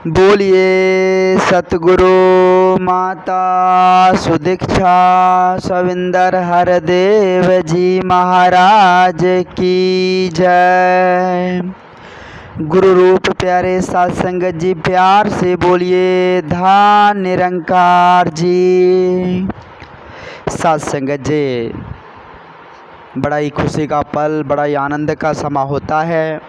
बोलिए सतगुरु माता सुदीक्षा सविंदर हरदेव जी महाराज की जय। गुरु रूप प्यारे साध संगत जी, प्यार से बोलिए धाम निरंकार जी। साध संगत जी, बड़ा ही खुशी का पल, बड़ा ही आनंद का समा होता है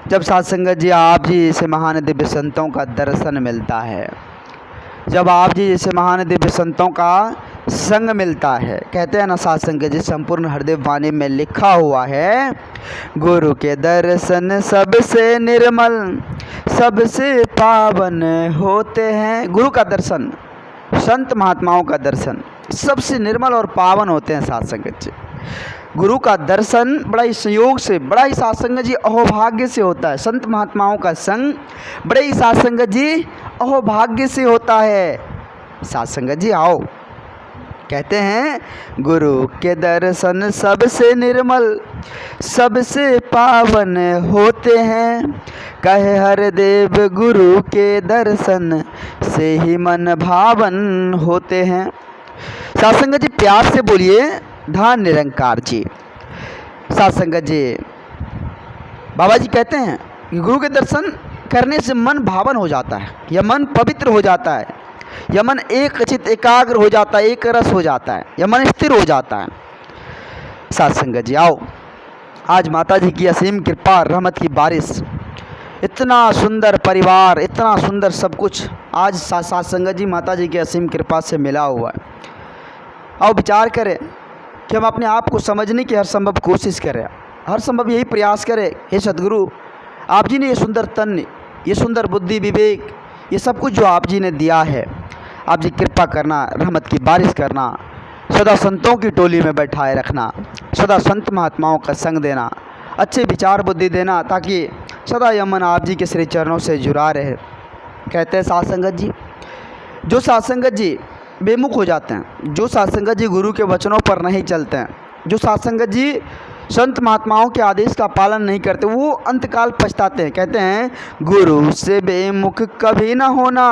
जब साध संगत जी आप जी जैसे महान दिव्य संतों का दर्शन मिलता है, जब आप जी जैसे महान दिव्य संतों का संग मिलता है। कहते हैं ना साध संगत जी, संपूर्ण हृदय वाणी में लिखा हुआ है, गुरु के दर्शन सबसे निर्मल सबसे पावन होते हैं। गुरु का दर्शन, संत महात्माओं का दर्शन सबसे निर्मल और पावन होते हैं। साध संगत जी, गुरु का दर्शन बड़ा ही संयोग से, बड़ा ही साध संगत जी अहोभाग्य से होता है। संत महात्माओं का संग बड़े ही साध संगत जी अहोभाग्य से होता है। साध संगत जी आओ, कहते हैं गुरु के दर्शन सबसे निर्मल सबसे पावन होते हैं। कहे हर देव गुरु के दर्शन से ही मन भावन होते हैं। साध संगत जी प्यार से बोलिए धाम निरंकार जी। साध संगत जी, बाबा जी कहते हैं कि गुरु के दर्शन करने से मन भावन हो जाता है, यह मन पवित्र हो जाता है, यह मन एक चित एकाग्र हो जाता है, एक रस हो जाता है, यह मन स्थिर हो जाता है। साध संगत जी आओ, आज माता जी की असीम कृपा, रहमत की बारिश, इतना सुंदर परिवार, इतना सुंदर सब कुछ आज साध संगत जी माता जी की असीम कृपा से मिला हुआ है। आओ विचार करें कि हम अपने आप को समझने की हर संभव कोशिश करें, हर संभव यही प्रयास करें। हे सदगुरु, आप जी ने ये सुंदर तन, ये सुंदर बुद्धि, विवेक, ये सब कुछ जो आप जी ने दिया है, आप जी कृपा करना, रहमत की बारिश करना, सदा संतों की टोली में बैठाए रखना, सदा संत महात्माओं का संग देना, अच्छे विचार बुद्धि देना, ताकि सदा यह मन आप जी के श्री चरणों से जुड़ा रहे। कहते हैं साध संगत जी, जो साध संगत जी बेमुख हो जाते हैं, जो साध संगत जी गुरु के वचनों पर नहीं चलते हैं, जो साध संगत जी संत महात्माओं के आदेश का पालन नहीं करते, वो अंतकाल पछताते हैं। कहते हैं गुरु से बेमुख कभी ना होना,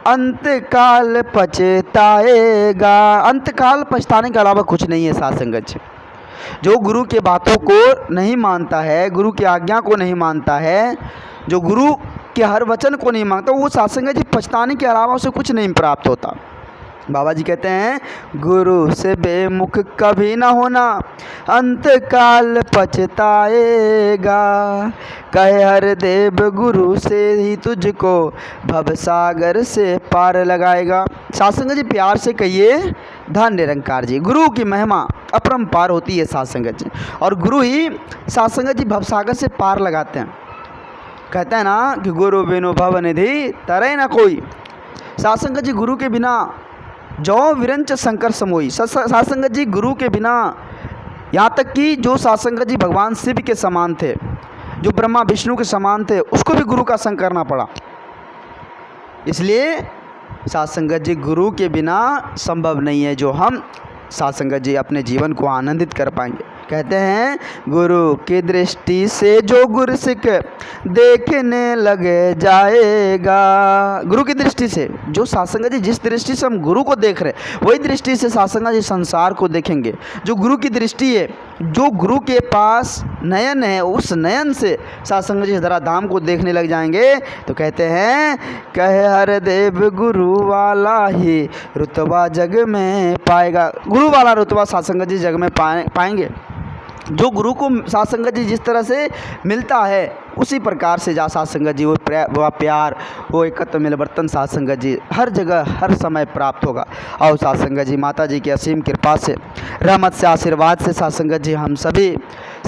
अंतकाल पछताएगा। अंतकाल पछताने के अलावा कुछ नहीं है। साध संगत जी, जो गुरु के बातों को नहीं मानता है, गुरु की आज्ञा को नहीं मानता है, जो गुरु के हर वचन को नहीं मानता, वो साध संगत जी पछताने के अलावा उसे कुछ नहीं प्राप्त होता। बाबा जी कहते हैं गुरु से बेमुख कभी ना होना, अंतकाल पछताएगा। कहे हर देव गुरु से ही तुझको भवसागर से पार लगाएगा। साध संगत जी प्यार से कहिए धन निरंकार जी। गुरु की महिमा अपरंपार होती है साध संगत जी, और गुरु ही साध संगत जी भवसागर से पार लगाते हैं। कहते हैं ना कि गुरु बिनु भव निधि तरे ना कोई। साध संगत जी गुरु के बिना जो विरंच शंकर समोई। साध संगत जी गुरु के बिना, यहाँ तक कि जो साध संगत जी भगवान शिव के समान थे, जो ब्रह्मा विष्णु के समान थे, उसको भी गुरु का संग करना पड़ा। इसलिए साध संगत जी गुरु के बिना संभव नहीं है जो हम साध संगत जी अपने जीवन को आनंदित कर पाएंगे। कहते हैं गुरु की दृष्टि से जो गुरसिक देखने लगे जाएगा। गुरु की दृष्टि से, जो साध संगत जी जिस दृष्टि से हम गुरु को देख रहे, वही दृष्टि से साध संगत जी संसार को देखेंगे। जो गुरु की दृष्टि है, जो गुरु के पास नयन है, उस नयन से साध संगत जी धरा धाम को देखने लग जाएंगे। तो कहते हैं कहे हर देव गुरु वाला ही रुतबा जग में पाएगा। गुरु वाला रुतबा साध संगत जी जग में पाएंगे। जो गुरु को साध संगत जी जिस तरह से मिलता है, उसी प्रकार से जा साध संगत जी वो प्यार, वो एकत्र मिलवर्तन साध संगत जी हर जगह हर समय प्राप्त होगा। और साध संगत जी माता जी की असीम कृपा से, रहमत से, आशीर्वाद से साध संगत जी हम सभी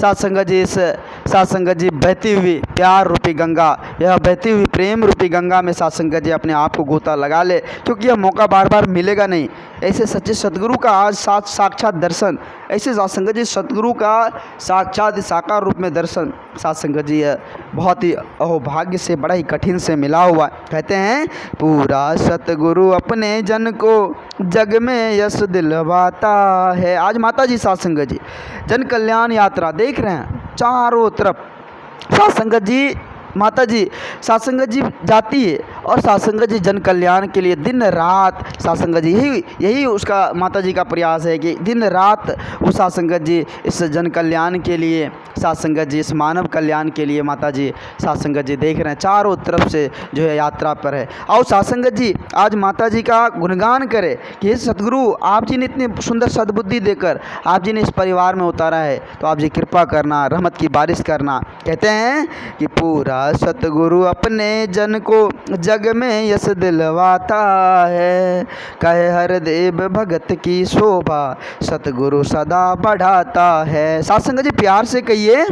साध संगत जी, इस साध संगत जी बहती हुई प्यार रूपी गंगा, यह बहती हुई प्रेम रूपी गंगा में साध संगत जी अपने आप को गोता लगा ले, क्योंकि यह मौका बार बार मिलेगा नहीं। ऐसे सच्चे सदगुरु का आज साक्षात दर्शन, ऐसे साध संगत जी सदगुरु का साक्षात साकार रूप में दर्शन साध संगत जी बहुत ही अहोभाग्य से, बड़ा ही कठिन से मिला हुआ। कहते हैं पूरा सतगुरु अपने जन को जग में यश दिलवाता है। आज माता जी साध संगत जी जन कल्याण यात्रा देख रहे हैं, चारों तरफ साध संगत जी माता जी साथ संगत जी जाती है और साथ संगत जी जन कल्याण के लिए दिन रात साथ संगत जी यही उसका माता जी का प्रयास है कि दिन रात वो साथ संगत जी इस जन कल्याण के लिए, साथ संगत जी इस मानव कल्याण के लिए माता जी साथ संगत जी देख रहे हैं, चारों तरफ से जो है यात्रा पर है। और साथ संगत जी आज माता जी का गुणगान करे कि हे सतगुरु, आप जी ने इतनी सुंदर सद्बुद्धि देकर आप जी ने इस परिवार में उतारा है, तो आप जी कृपा करना, रहमत की बारिश करना। कहते हैं कि पूरा सतगुरु अपने जन को जग में यश दिलवाता है, कहे हर देव भगत की शोभा सतगुरु सदा बढ़ाता है। साथ संगत जी प्यार से कहिए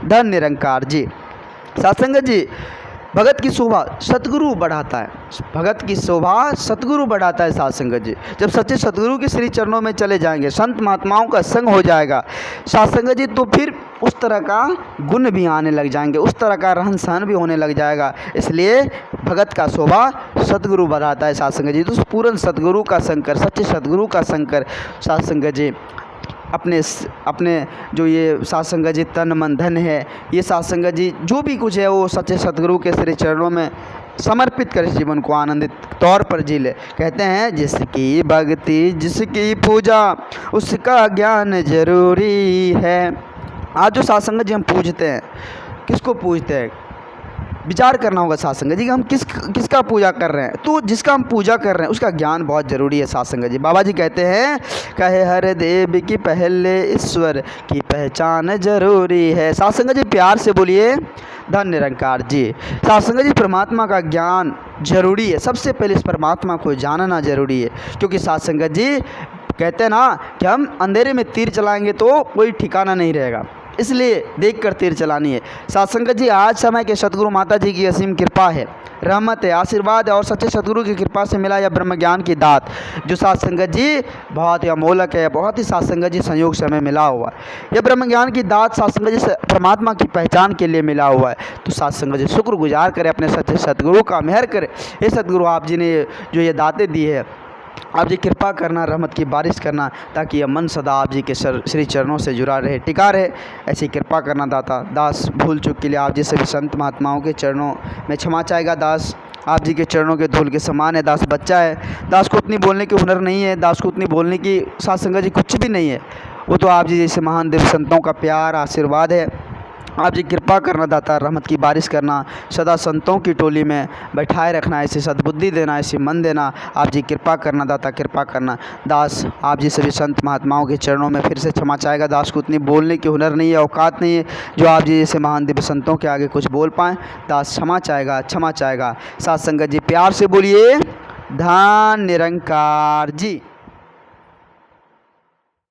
धन निरंकार जी। साथ संगत जी भगत की शोभा सतगुरु बढ़ाता है, भगत की शोभा सतगुरु बढ़ाता है। साथ संगत जी जब सच्चे सतगुरु के श्री चरणों में चले जाएंगे, संत महात्माओं का संग हो जाएगा साथ संगत जी, तो फिर उस तरह का गुण भी आने लग जाएंगे, उस तरह का रहन सहन भी होने लग जाएगा। इसलिए भगत का शोभा सतगुरु बढ़ाता है साथ संगत जी। तो पूर्ण सतगुरु का संकर, सच्चे सतगुरु का संकर साथ संगत जी अपने जो ये साथ संगत जी तन मन धन है, ये साथ संगत जी जो भी कुछ है वो सच्चे सतगुरु के श्री चरणों में समर्पित कर जीवन को आनंदित तौर पर जी ले। कहते हैं जिसकी भक्ति जिसकी पूजा उसका ज्ञान जरूरी है। आज जो साथ संगत जी हम पूजते हैं, किसको पूजते हैं, विचार करना होगा साथ संगत जी कि हम किसका पूजा कर रहे हैं। तो जिसका हम पूजा कर रहे हैं उसका ज्ञान बहुत ज़रूरी है साथ संगत जी। बाबा जी कहते हैं कहे हर देव की पहले ईश्वर की पहचान जरूरी है। साथ संगत जी प्यार से बोलिए धन निरंकार जी। साथ संगत जी परमात्मा का ज्ञान जरूरी है, सबसे पहले इस परमात्मा को जानना जरूरी है, क्योंकि साथ संगत जी कहते हैं ना कि हम अंधेरे में तीर चलाएंगे तो कोई ठिकाना नहीं रहेगा, इसलिए देख कर तीर चलानी है। साथ संगत जी आज समय के सतगुरु माता जी की असीम कृपा है, रहमत है, आशीर्वाद है और सच्चे सतगुरु की कृपा से मिला यह ब्रह्म ज्ञान की दात, जो साथ संगत जी बहुत ही अमोलक है, बहुत ही साथ संगत जी संयोग से हमें मिला हुआ है। यह ब्रह्म ज्ञान की दात साथ संगत जी परमात्मा की पहचान के लिए मिला हुआ है। तो साथ संगत जी शुक्रगुजार करें अपने सच्चे सतगुरु का, मेहर करें। ये सतगुरु आप जी ने जो ये दातें दी है, आप जी कृपा करना, रहमत की बारिश करना, ताकि यह मन सदा आप जी के श्री चरणों से जुड़ा रहे, टिका रहे, ऐसी कृपा करना दाता। दास भूल चूक के लिए आप जी सभी संत महात्माओं के चरणों में क्षमा चाहेगा। दास आप जी के चरणों के धूल के समान है, दास बच्चा है, दास को उतनी बोलने की हुनर नहीं है, दास को उतनी बोलने की साथ संगत जी कुछ भी नहीं है, वो तो आप जी जैसे महान देव संतों का प्यार आशीर्वाद है। आप जी कृपा करना दाता, रहमत की बारिश करना, सदा संतों की टोली में बैठाए रखना, ऐसी सद्बुद्धि देना, ऐसी मन देना। आप जी कृपा करना दाता, कृपा करना। दास आप जी सभी संत महात्माओं के चरणों में फिर से क्षमा चाहेगा। दास को उतनी बोलने की हुनर नहीं है, औकात नहीं है जो आप जी जैसे महान दिव्य संतों के आगे कुछ बोल पाएँ। दास क्षमा चाहेगा, क्षमा चाहेगा। साथ संगत जी प्यार से बोलिए धन निरंकार जी।